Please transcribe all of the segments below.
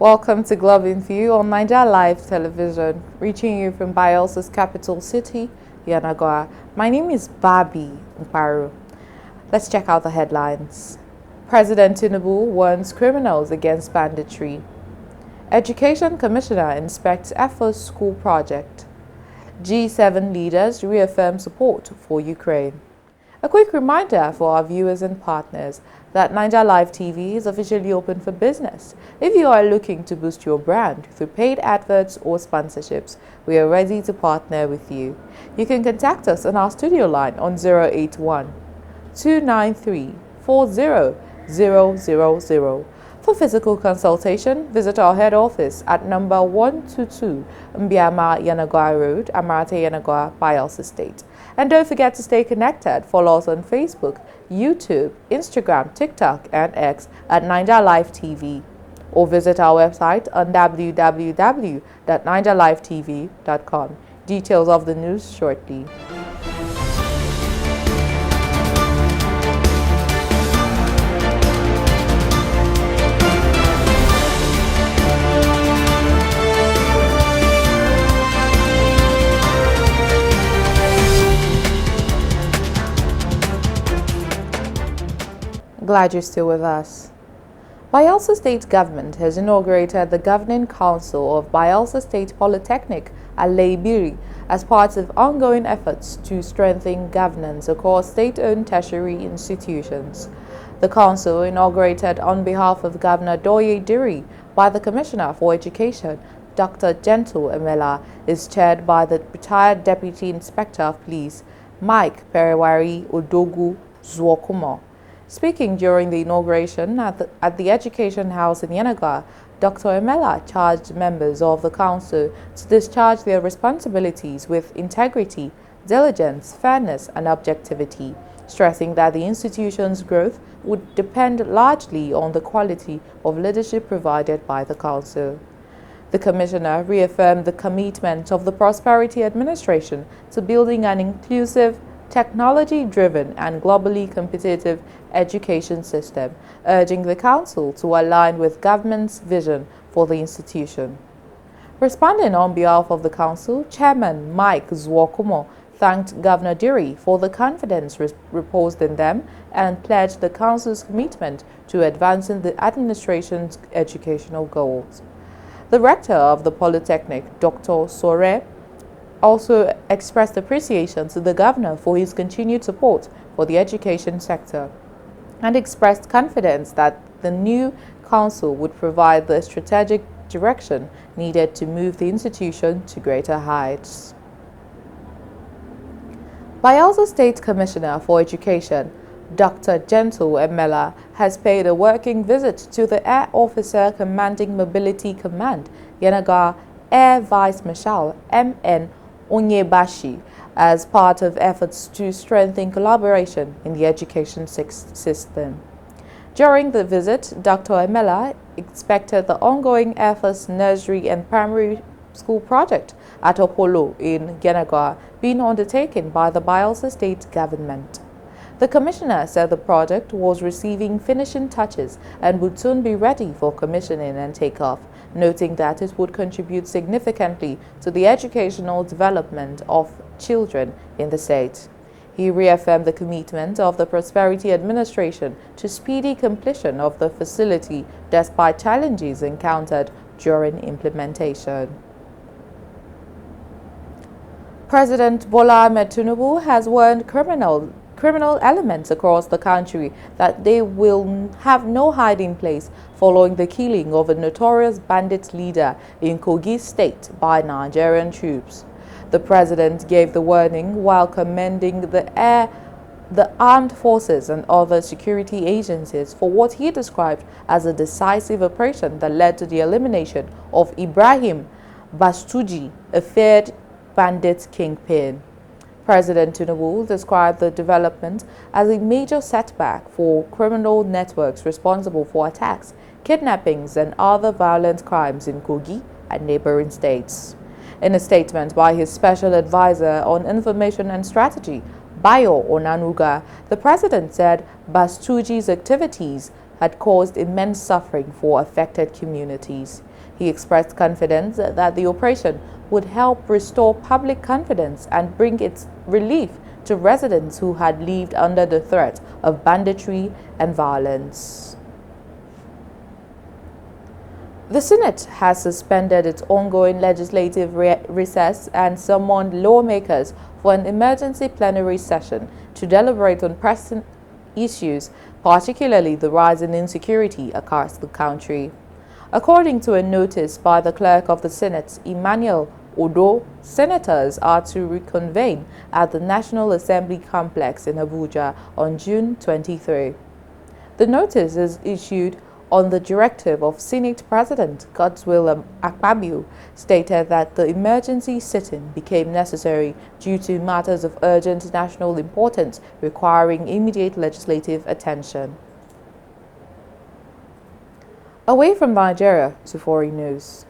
Welcome to Glove in View on Niger Live Television, reaching you from Bielsa's capital city, Yenagoa. My name is Barbie, Mkparu. Let's check out the headlines. President Tinubu warns criminals against banditry. Education Commissioner inspects EFO's school project. G7 leaders reaffirm support for Ukraine. A quick reminder for our viewers and partners that Niger Live TV is officially open for business. If you are looking to boost your brand through paid adverts or sponsorships, we are ready to partner with you. You can contact us on our studio line on 081 293 40000. For physical consultation, visit our head office at number 122 Mbiama Yenagoa Road, Amarate Yenagoa, Bielsa State. And don't forget to stay connected. Follow us on Facebook, YouTube, Instagram, TikTok, and X at Niger Live TV. Or visit our website on www.nigerlivetv.com. Details of the news shortly. Glad you're still with us. Bielsa State Government has inaugurated the Governing Council of Bielsa State Polytechnic at Leibiri as part of ongoing efforts to strengthen governance across state-owned tertiary institutions. The council, inaugurated on behalf of Governor Doye Diri by the Commissioner for Education, Dr. Gentle Emela, is chaired by the retired Deputy Inspector of Police, Mike Perewari Odogu Zuokumo. Speaking during the inauguration at the Education House in Yenagoa, Dr. Emela charged members of the council to discharge their responsibilities with integrity, diligence, fairness, and objectivity, stressing that the institution's growth would depend largely on the quality of leadership provided by the council. The Commissioner reaffirmed the commitment of the Prosperity Administration to building an inclusive, technology-driven and globally competitive education system, urging the Council to align with government's vision for the institution. Responding on behalf of the Council, Chairman Mike Zuokumo thanked Governor Diri for the confidence reposed in them and pledged the Council's commitment to advancing the administration's educational goals. The Rector of the Polytechnic, Dr. Sore, also expressed appreciation to the governor for his continued support for the education sector and expressed confidence that the new council would provide the strategic direction needed to move the institution to greater heights. Bielsa State Commissioner for Education, Dr. Gentle Emela, has paid a working visit to the Air Officer Commanding Mobility Command, Yenagoa Air Vice Marshal M.N. Onyebashi, as part of efforts to strengthen collaboration in the education system. During the visit, Dr. Emela inspected the ongoing Air Force nursery and primary school project at Opolo in Yenagoa being undertaken by the Bielsa State Government. The Commissioner said the project was receiving finishing touches and would soon be ready for commissioning and takeoff, noting that it would contribute significantly to the educational development of children in the state. He reaffirmed the commitment of the Prosperity Administration to speedy completion of the facility despite challenges encountered during implementation. President Bola Ahmed Tinubu has warned criminal elements across the country that they will have no hiding place following the killing of a notorious bandit leader in Kogi State by Nigerian troops. The president gave the warning while commending the armed forces and other security agencies for what he described as a decisive operation that led to the elimination of Ibrahim Bastuji, a feared bandit kingpin. President Tinubu described the development as a major setback for criminal networks responsible for attacks, kidnappings, and other violent crimes in Kogi and neighboring states. In a statement by his special advisor on information and strategy, Bayo Onanuga, the president said Bastuji's activities had caused immense suffering for affected communities. He expressed confidence that the operation would help restore public confidence and bring its relief to residents who had lived under the threat of banditry and violence. The Senate has suspended its ongoing legislative recess and summoned lawmakers for an emergency plenary session to deliberate on pressing issues, particularly the rise in insecurity across the country. According to a notice by the clerk of the Senate, Emmanuel Odo, senators are to reconvene at the National Assembly complex in Abuja on June 23. The notice is issued on the directive of Senate President Godswill Mkparu, stated that the emergency sitting became necessary due to matters of urgent national importance requiring immediate legislative attention. Away from Nigeria to foreign news.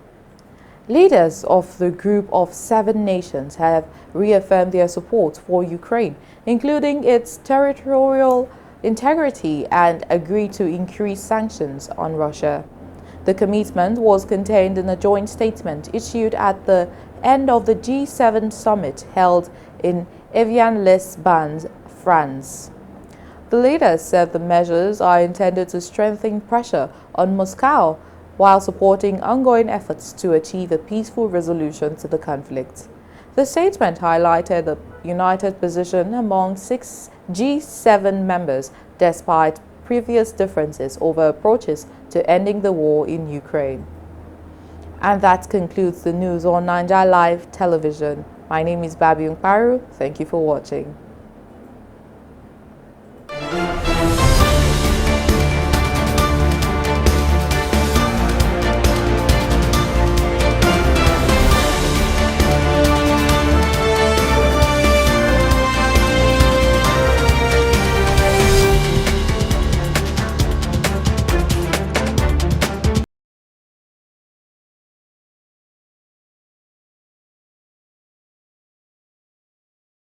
Leaders of the Group of 7 nations have reaffirmed their support for Ukraine, including its territorial integrity, and agreed to increase sanctions on Russia. The commitment was contained in a joint statement issued at the end of the G7 summit held in Evian-les-Bains, France. The leaders said the measures are intended to strengthen pressure on Moscow while supporting ongoing efforts to achieve a peaceful resolution to the conflict. The statement highlighted the united position among 6 G7 members despite previous differences over approaches to ending the war in Ukraine. And that concludes the news on Niger Live Television. My name is Barbie Mkparu. Thank you for watching.